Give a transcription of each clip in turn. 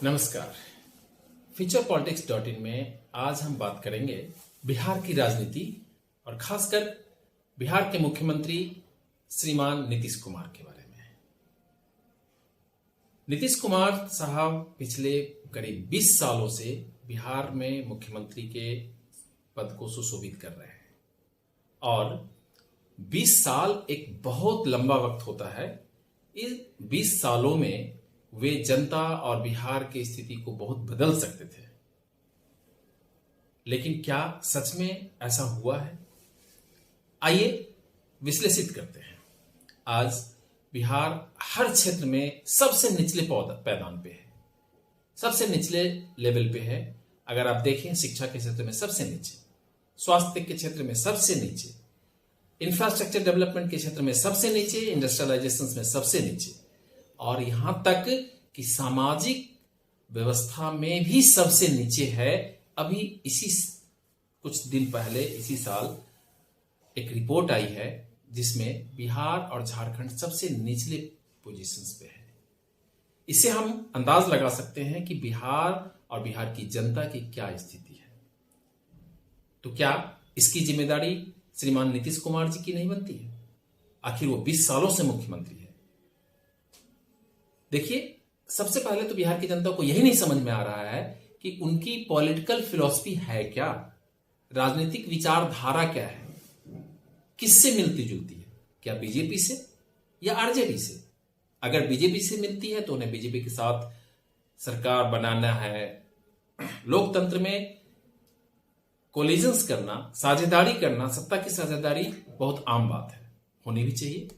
नमस्कार। futurepolitics.in में आज हम बात करेंगे बिहार की राजनीति और खासकर बिहार के मुख्यमंत्री श्रीमान नीतीश कुमार के बारे में। नीतीश कुमार साहब पिछले करीब 20 सालों से बिहार में मुख्यमंत्री के पद को सुशोभित कर रहे हैं और 20 साल एक बहुत लंबा वक्त होता है। इस 20 सालों में वे जनता और बिहार की स्थिति को बहुत बदल सकते थे, लेकिन क्या सच में ऐसा हुआ है? आइए विश्लेषित करते हैं। आज बिहार हर क्षेत्र में सबसे निचले पैदान पे है, सबसे निचले लेवल पे है। अगर आप देखें, शिक्षा के क्षेत्र में सबसे नीचे, स्वास्थ्य के क्षेत्र में सबसे नीचे, इंफ्रास्ट्रक्चर डेवलपमेंट के क्षेत्र में सबसे नीचे, इंडस्ट्रियलाइजेशन में सबसे नीचे, और यहां तक कि सामाजिक व्यवस्था में भी सबसे नीचे है। अभी इसी कुछ दिन पहले इसी साल एक रिपोर्ट आई है जिसमें बिहार और झारखंड सबसे निचले पोजीशंस पे है। इससे हम अंदाज लगा सकते हैं कि बिहार और बिहार की जनता की क्या स्थिति है। तो क्या इसकी जिम्मेदारी श्रीमान नीतीश कुमार जी की नहीं बनती है? आखिर वो 20 सालों से मुख्यमंत्री है। देखिए, सबसे पहले तो बिहार की जनता को यही नहीं समझ में आ रहा है कि उनकी पॉलिटिकल फिलॉसफी है क्या, राजनीतिक विचारधारा क्या है, किससे मिलती जुलती है। क्या बीजेपी से या आरजेडी से? अगर बीजेपी से मिलती है तो उन्हें बीजेपी के साथ सरकार बनाना है। लोकतंत्र में कोलिजन्स करना, साझेदारी करना, सत्ता की साझेदारी बहुत आम बात है, होनी भी चाहिए।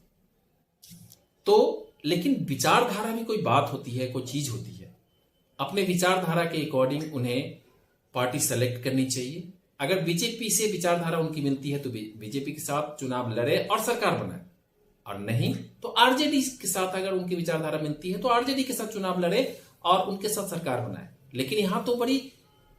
तो लेकिन विचारधारा भी कोई बात होती है, कोई चीज होती है। अपने विचारधारा के अकॉर्डिंग उन्हें पार्टी सेलेक्ट करनी चाहिए। अगर बीजेपी से विचारधारा उनकी मिलती है तो बीजेपी के साथ चुनाव लड़े और सरकार बनाए, और नहीं तो आरजेडी के साथ अगर उनकी विचारधारा मिलती है तो आरजेडी के साथ चुनाव लड़े और उनके साथ सरकार बनाए। लेकिन यहां तो बड़ी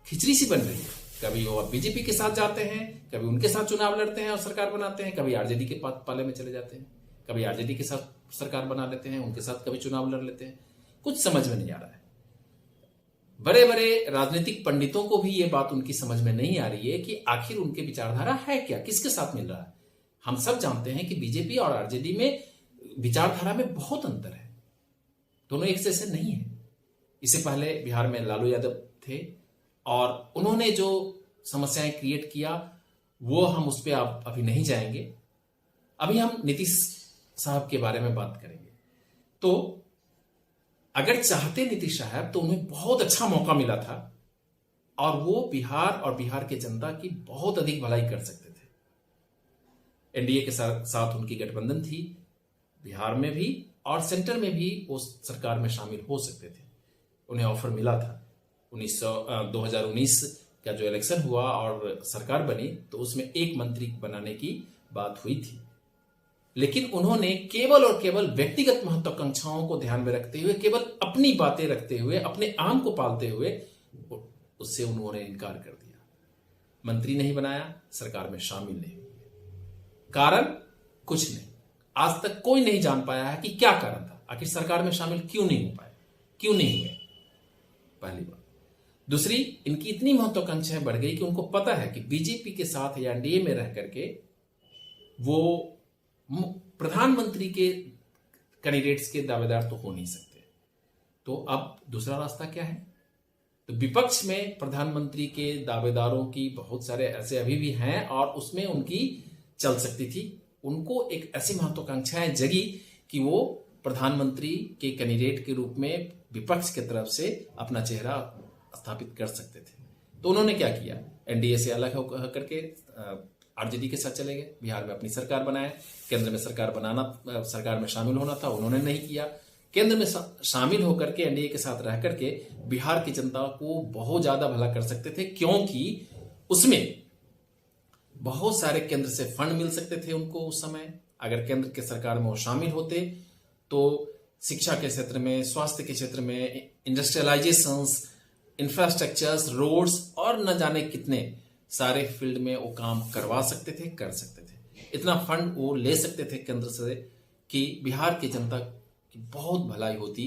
खिचड़ी सी बन रही है। कभी वो बीजेपी के साथ जाते हैं, कभी उनके साथ चुनाव लड़ते हैं और सरकार बनाते हैं, कभी आरजेडी के पाले में चले जाते हैं, कभी आरजेडी के साथ सरकार बना लेते हैं, उनके साथ कभी चुनाव लड़ लेते हैं। कुछ समझ में नहीं आ रहा है। बड़े बड़े राजनीतिक पंडितों को भी यह बात उनकी समझ में नहीं आ रही है कि आखिर उनके विचारधारा है क्या, किसके साथ मिल रहा है। हम सब जानते हैं कि बीजेपी और आरजेडी में विचारधारा में बहुत अंतर है, दोनों एक जैसे नहीं है। इससे पहले बिहार में लालू यादव थे और उन्होंने जो समस्याएं क्रिएट किया वो हम उस पर अभी नहीं जाएंगे। अभी हम नीतीश साहब के बारे में बात करेंगे। तो अगर चाहते नीतीश साहब तो उन्हें बहुत अच्छा मौका मिला था और वो बिहार और बिहार के जनता की बहुत अधिक भलाई कर सकते थे। एनडीए के साथ उनकी गठबंधन थी, बिहार में भी और सेंटर में भी वो सरकार में शामिल हो सकते थे। उन्हें ऑफर मिला था। 2019 का जो इलेक्शन हुआ और सरकार बनी तो उसमें एक मंत्री बनाने की बात हुई थी, लेकिन उन्होंने केवल और केवल व्यक्तिगत महत्वाकांक्षाओं को ध्यान में रखते हुए, केवल अपनी बातें रखते हुए, अपने आम को पालते हुए उससे उन्होंने इनकार कर दिया। मंत्री नहीं बनाया, सरकार में शामिल नहीं हुए। कारण कुछ नहीं, आज तक कोई नहीं जान पाया है कि क्या कारण था। आखिर सरकार में शामिल क्यों नहीं हो पाए, क्यों नहीं हुए, पहली बात। दूसरी, इनकी इतनी महत्वाकांक्षाएं बढ़ गई कि उनको पता है कि बीजेपी के साथ या एनडीए में रह करके वो प्रधानमंत्री के कैंडिडेट्स के दावेदार तो हो नहीं सकते। तो अब दूसरा रास्ता क्या है? तो विपक्ष में प्रधानमंत्री के दावेदारों की बहुत सारे ऐसे अभी भी हैं और उसमें उनकी चल सकती थी। उनको एक ऐसी महत्वाकांक्षाएं जगी कि वो प्रधानमंत्री के कैंडिडेट के रूप में विपक्ष की तरफ से अपना चेहरा स्थापित कर सकते थे। तो उन्होंने क्या किया? एनडीए से अलग होकर करके आरजेडी के साथ चले गए, बिहार में अपनी सरकार बनाए। केंद्र में सरकार में शामिल होना था, उन्होंने नहीं किया। केंद्र में शामिल होकर के एनडीए के साथ रह करके बिहार की जनता को बहुत ज्यादा भला कर सकते थे, क्योंकि उसमें बहुत सारे केंद्र से फंड मिल सकते थे उनको उस समय। अगर केंद्र के सरकार में वो शामिल होते तो शिक्षा के क्षेत्र में, स्वास्थ्य के क्षेत्र में, इंडस्ट्रियलाइजेशंस, इंफ्रास्ट्रक्चर्स, रोड्स और न जाने कितने सारे फील्ड में वो काम करवा सकते थे, कर सकते थे। इतना फंड वो ले सकते थे केंद्र से कि बिहार की जनता की बहुत भलाई होती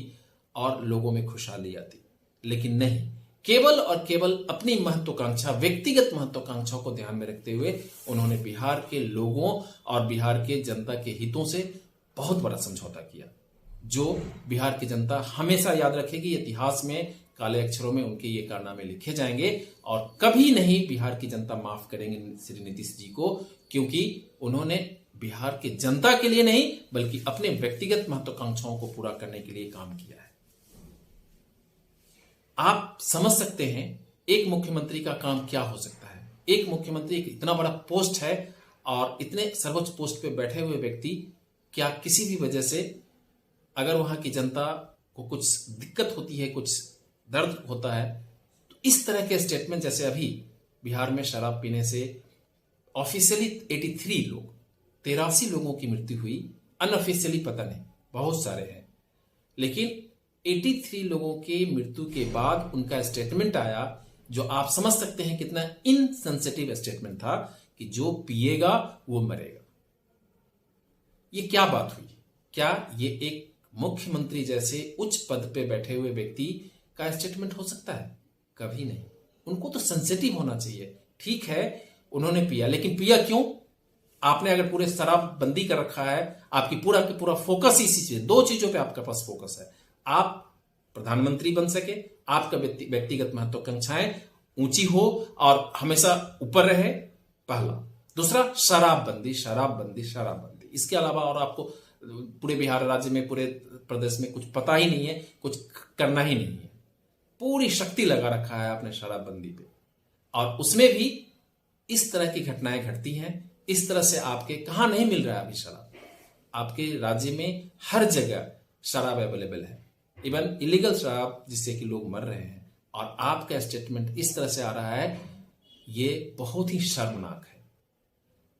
और लोगों में खुशहाली आती। लेकिन नहीं, केवल और केवल अपनी महत्वाकांक्षा, व्यक्तिगत महत्वाकांक्षाओं को ध्यान में रखते हुए उन्होंने बिहार के लोगों और बिहार के जनता के हितों से बहुत बड़ा समझौता किया, जो बिहार की जनता हमेशा याद रखेगी। इतिहास में काले अक्षरों में उनके ये कारनामे लिखे जाएंगे और कभी नहीं बिहार की जनता माफ करेंगे श्री नीतीश जी को, क्योंकि उन्होंने बिहार की जनता के लिए नहीं बल्कि अपने व्यक्तिगत महत्वाकांक्षाओं को पूरा करने के लिए काम किया है। आप समझ सकते हैं एक मुख्यमंत्री का काम क्या हो सकता है। एक मुख्यमंत्री एक इतना बड़ा पोस्ट है और इतने सर्वोच्च पोस्ट पे बैठे हुए व्यक्ति क्या किसी भी वजह से अगर वहां की जनता को कुछ दिक्कत होती है, कुछ दर्द होता है, तो इस तरह के स्टेटमेंट, जैसे अभी बिहार में शराब पीने से ऑफिशियली 83 लोग, 83 लोगों की मृत्यु हुई, अनऑफिशियली पता नहीं बहुत सारे हैं, लेकिन 83 लोगों की मृत्यु के बाद उनका स्टेटमेंट आया, जो आप समझ सकते हैं कितना इनसेंसिटिव स्टेटमेंट था कि जो पिएगा वो मरेगा। ये क्या बात हुई? क्या ये एक मुख्यमंत्री जैसे उच्च पद पे बैठे हुए व्यक्ति का स्टेटमेंट हो सकता है? कभी नहीं। उनको तो सेंसिटिव होना चाहिए। ठीक है, उन्होंने पिया, लेकिन पिया क्यों? आपने अगर पूरे शराब बंदी कर रखा है, आपकी पूरा फोकस इसी चीज, दो चीजों पे आपका पास फोकस है। आप प्रधानमंत्री बन सके, आपका व्यक्तिगत महत्वाकांक्षाएं ऊंची हो और हमेशा ऊपर रहे, पहला। दूसरा, शराबबंदी, शराबबंदी, शराबबंदी। इसके अलावा और आपको पूरे बिहार राज्य में, पूरे प्रदेश में कुछ पता ही नहीं है, कुछ करना ही नहीं है। पूरी शक्ति लगा रखा है आपने शराबबंदी पे, और उसमें भी इस तरह की घटनाएं घटती हैं। इस तरह से आपके कहां नहीं मिल रहा है अभी शराब? आपके राज्य में हर जगह शराब अवेलेबल है, इवन इलीगल शराब, जिससे कि लोग मर रहे हैं, और आपका स्टेटमेंट इस तरह से आ रहा है, ये बहुत ही शर्मनाक है।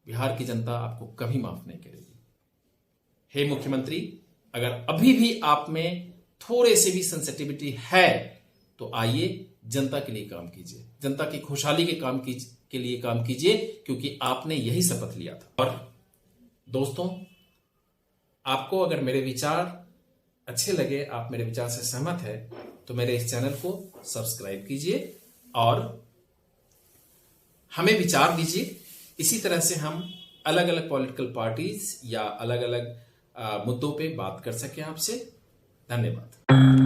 बिहार की जनता आपको कभी माफ नहीं करेगी। हे मुख्यमंत्री, अगर अभी भी आप में थोड़े से भी सेंसिटिविटी है तो आइए जनता के लिए काम कीजिए, जनता की खुशहाली के लिए काम कीजिए, क्योंकि आपने यही शपथ लिया था। और दोस्तों, आपको अगर मेरे विचार अच्छे लगे, आप मेरे विचार से सहमत है, तो मेरे इस चैनल को सब्सक्राइब कीजिए और हमें विचार दीजिए। इसी तरह से हम अलग अलग पॉलिटिकल पार्टीज या अलग अलग मुद्दों पे बात कर सकें आपसे। धन्यवाद।